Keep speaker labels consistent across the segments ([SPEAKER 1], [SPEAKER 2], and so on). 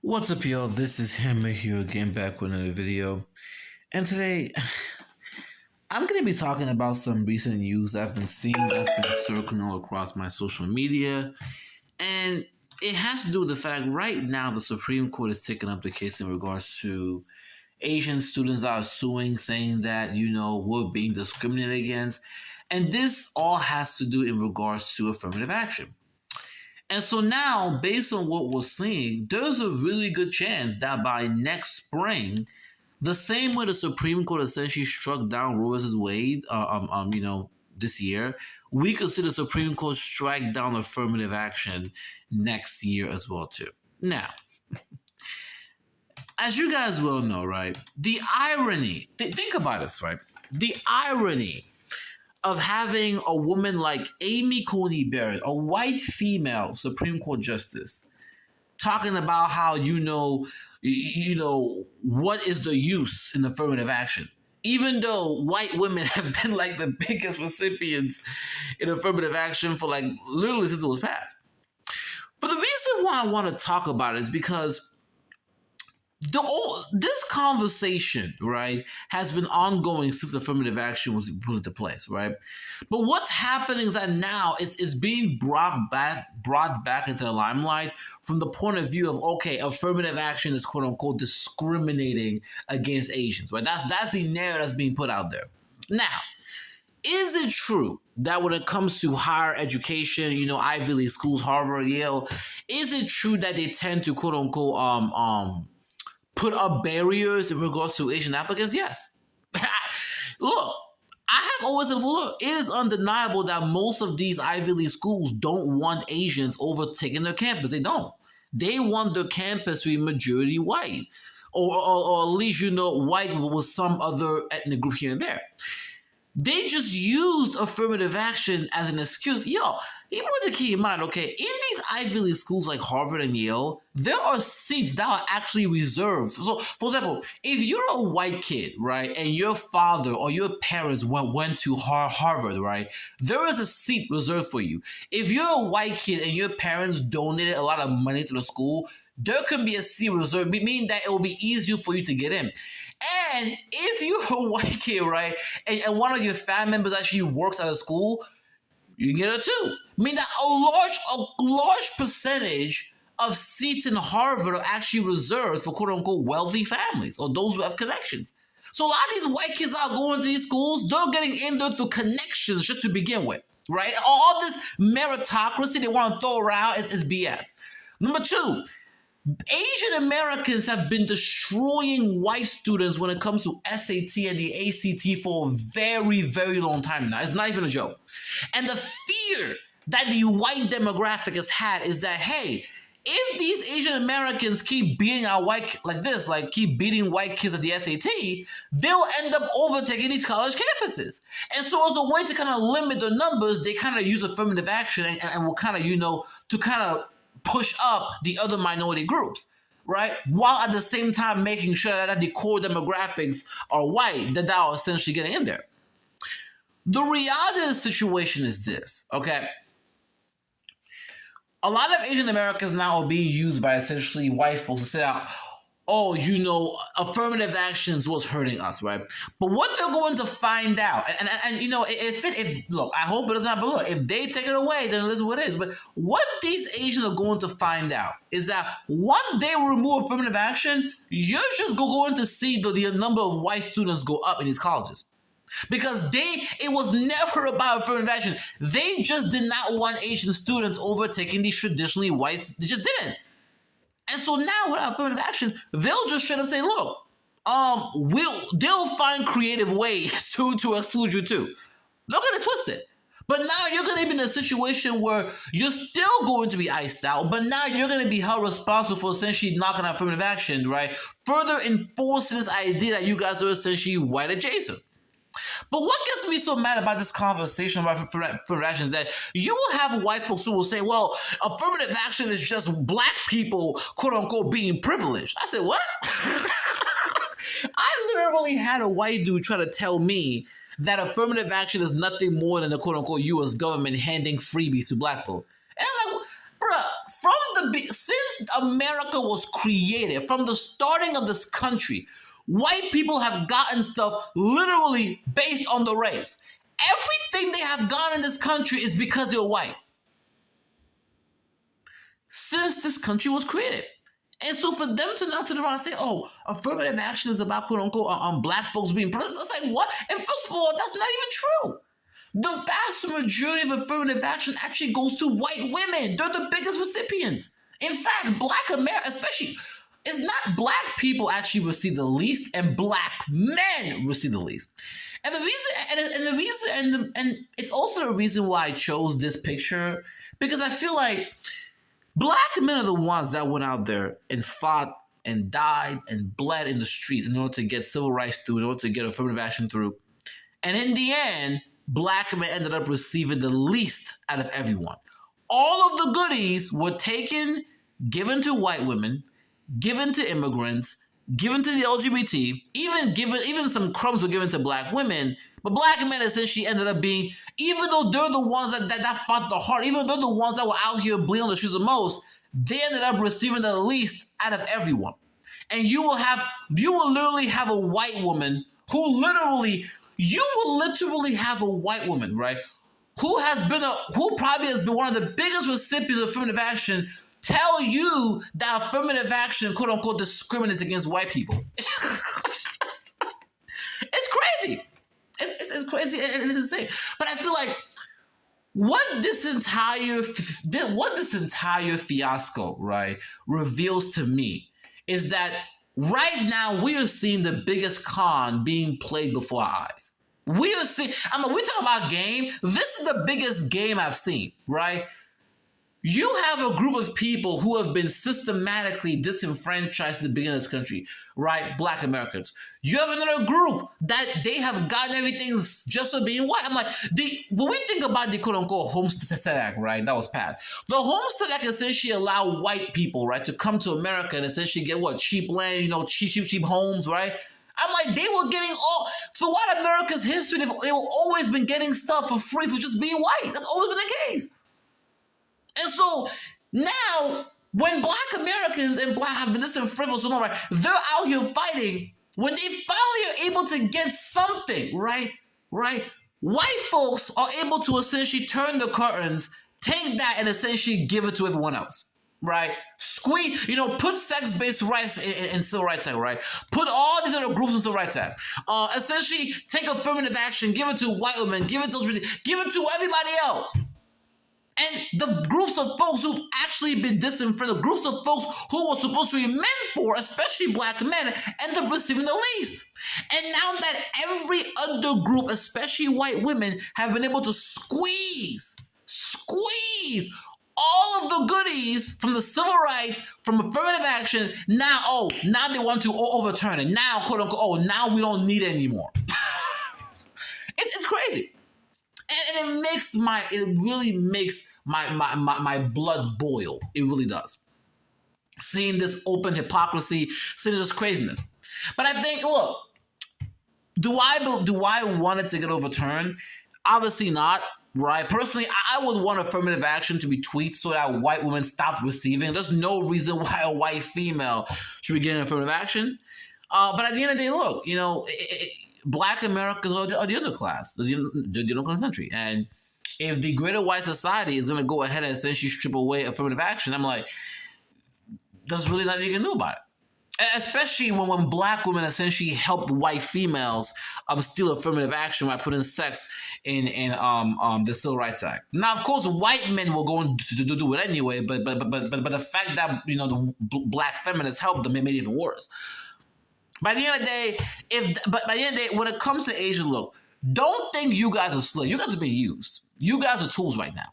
[SPEAKER 1] What's up, y'all? This is Hammer here again, back with another video. And today, I'm going to be talking about some recent news I've been seeing that's been circling all across my social media. And it has to do with the fact right now the Supreme Court is taking up the case in regards to Asian students that are suing, saying that, we're being discriminated against. And this all has to do in regards to affirmative action. And so now, based on what we're seeing, there's a really good chance that by next spring, the same way the Supreme Court essentially struck down Roe v. Wade, this year, we could see the Supreme Court strike down affirmative action next year as well, too. Now, as you guys well know, right, the irony, think about this, right? The irony of having a woman like Amy Coney Barrett, a white female Supreme Court justice, talking about how, what is the use in affirmative action? Even though white women have been like the biggest recipients in affirmative action for like literally since it was passed. But the reason why I want to talk about it is because this conversation, right, has been ongoing since affirmative action was put into place, right? But what's happening is that now it's being brought back into the limelight from the point of view of, okay, affirmative action is quote unquote discriminating against Asians, right? That's the narrative that's being put out there. Now, is it true that when it comes to higher education, Ivy League schools, Harvard, Yale, is it true that they tend to quote unquote put up barriers in regards to Asian applicants? Yes. Look, I have always said, look, it is undeniable that most of these Ivy League schools don't want Asians overtaking their campus. They don't. They want their campus to be majority white, or at least, white with some other ethnic group here and there. They just used affirmative action as an excuse. You want to keep in mind, okay, in these Ivy League schools like Harvard and Yale, there are seats that are actually reserved. So, for example, if you're a white kid, right, and your father or your parents went to Harvard, right, there is a seat reserved for you. If you're a white kid and your parents donated a lot of money to the school, there can be a seat reserved, meaning that it will be easier for you to get in. And if you're a white kid, right, and one of your family members actually works at a school, you can get it too. I mean that a large percentage of seats in Harvard are actually reserved for quote unquote wealthy families or those who have connections. So a lot of these white kids are going to these schools, they're getting in there through connections just to begin with, right? All this meritocracy they want to throw around is BS. Number two, Asian Americans have been destroying white students when it comes to SAT and the ACT for a very, very long time now. It's not even a joke. And the fear that the white demographic has had is that, hey, if these Asian Americans keep beating our white like this, like keep beating white kids at the SAT, they'll end up overtaking these college campuses. And so as a way to kind of limit the numbers, they kind of use affirmative action and will kind of, to kind of push up the other minority groups, right? While at the same time making sure that the core demographics are white, that are essentially getting in there. The reality of the situation is this, okay? A lot of Asian Americans now are being used by essentially white folks to say, oh, affirmative actions was hurting us, right? But what they're going to find out, and look, I hope it doesn't happen. Look, if they take it away, then it is what it is. But what these Asians are going to find out is that once they remove affirmative action, you're just going to see the number of white students go up in these colleges. Because it was never about affirmative action. They just did not want Asian students overtaking these traditionally whites. They just didn't. And so now with affirmative action, they'll just straight up say, look, they'll find creative ways to exclude you too. They're going to twist it. But now you're going to be in a situation where you're still going to be iced out, but now you're going to be held responsible for essentially knocking out affirmative action, right? Further enforcing this idea that you guys are essentially white adjacent. But what gets me so mad about this conversation about affirmative action is that you will have white folks who will say, well, affirmative action is just black people, quote unquote, being privileged. I said, what? I literally had a white dude try to tell me that affirmative action is nothing more than the quote unquote U.S. government handing freebies to black folk. And I'm like, bruh, from since America was created, from the starting of this country, white people have gotten stuff literally based on the race. Everything they have gotten in this country is because they're white. Since this country was created. And so for them to now turn around and say, oh, affirmative action is about quote unquote black folks being president, it's like what? And first of all, that's not even true. The vast majority of affirmative action actually goes to white women. They're the biggest recipients. In fact, black America, especially, it's not black people actually receive the least, and black men receive the least. And the reason, and it's also the reason why I chose this picture, because I feel like black men are the ones that went out there and fought and died and bled in the streets in order to get civil rights through, in order to get affirmative action through. And in the end, black men ended up receiving the least out of everyone. All of the goodies were taken, given to white women, given to immigrants, given to the LGBT, even some crumbs were given to black women. But black men essentially ended up being, even though they're the ones that fought the hard, even though they're the ones that were out here bleeding on the streets the most, they ended up receiving the least out of everyone. And you will literally have a white woman who have a white woman, right? Who probably has been one of the biggest recipients of affirmative action tell you that affirmative action, quote unquote, discriminates against white people. It's crazy. It's crazy and it's insane. But I feel like what this entire fiasco, right, reveals to me is that right now we are seeing the biggest con being played before our eyes. We are seeing, we talk about game. This is the biggest game I've seen, right? You have a group of people who have been systematically disenfranchised at the beginning of this country, right? Black Americans. You have another group that they have gotten everything just for being white. I'm like, when we think about the quote-unquote Homestead Act, right, that was passed. The Homestead Act essentially allowed white people, right, to come to America and essentially get what? Cheap land, cheap homes, right? I'm like, they were getting throughout America's history, they've always been getting stuff for free for just being white. That's always been the case. And so now, when black Americans and black have been disenfranchised, so right, they're out here fighting. When they finally are able to get something, right, white folks are able to essentially turn the curtains, take that, and essentially give it to everyone else, right? Squeeze, put sex-based rights in Civil Rights Act, right? Put all these other groups in Civil Rights Act. Essentially, take affirmative action, give it to white women, give it to LGBT, give it to everybody else. And the groups of folks who've actually been disenfranchised, groups of folks who were supposed to be meant for, especially black men, end up receiving the least. And now that every other group, especially white women, have been able to squeeze all of the goodies from the civil rights, from affirmative action, now they want to overturn it. Now, quote unquote, now we don't need it anymore. It's crazy. And it really makes my blood boil. It really does. Seeing this open hypocrisy, seeing this craziness. But I think, look, do I want it to get overturned? Obviously not, right? Personally, I would want affirmative action to be tweaked so that white women stop receiving. There's no reason why a white female should be getting affirmative action. But at the end of the day, look, black Americans are the underclass, the underclass country. And if the greater white society is going to go ahead and essentially strip away affirmative action, I'm like, there's really nothing you can do about it. Especially when black women essentially helped white females steal affirmative action by putting sex in the Civil Rights Act. Now, of course, white men were going to do it anyway, but the fact that the black feminists helped them, it made it even worse. By the end of the day, when it comes to Asia, look, don't think you guys are slaves. You guys are being used. You guys are tools right now.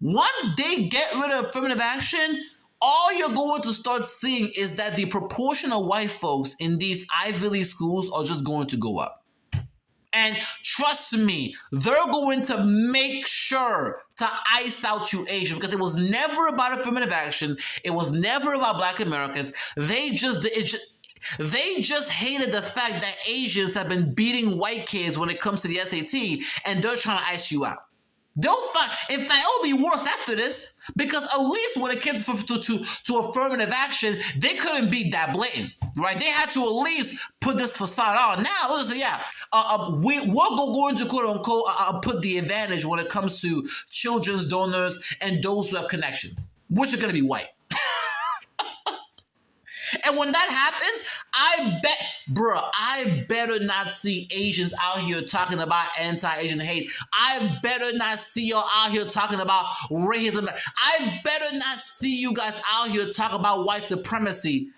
[SPEAKER 1] Once they get rid of affirmative action, all you're going to start seeing is that the proportion of white folks in these Ivy League schools are just going to go up. And trust me, they're going to make sure to ice out you Asian, because it was never about affirmative action. It was never about black Americans. They just hated the fact that Asians have been beating white kids when it comes to the SAT, and they're trying to ice you out. They'll find in fact it'll be worse after this because at least when it came to affirmative action, they couldn't be that blatant, right? They had to at least put this facade on. Now, listen, yeah, we're going to quote unquote put the advantage when it comes to children's donors and those who have connections, which are going to be white. And when that happens, I better not see Asians out here talking about anti-Asian hate. I better not see y'all out here talking about racism. I better not see you guys out here talking about white supremacy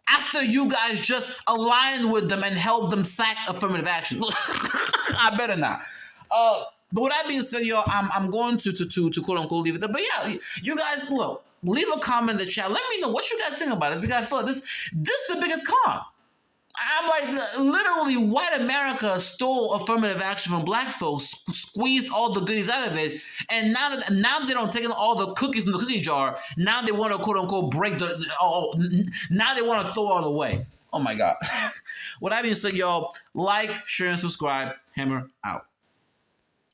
[SPEAKER 1] after you guys just aligned with them and helped them sack affirmative action. I better not. But with that being said, y'all, I'm going to quote unquote leave it there. But yeah, you guys look. Leave a comment in the chat. Let me know what you guys think about it because I feel like this is the biggest con. I'm like, literally, white America stole affirmative action from black folks, squeezed all the goodies out of it, and now they don't take all the cookies in the cookie jar. Now they want to quote unquote break now they want to throw it all away. Oh my God. With that being said, y'all, like, share, and subscribe. Hammer out.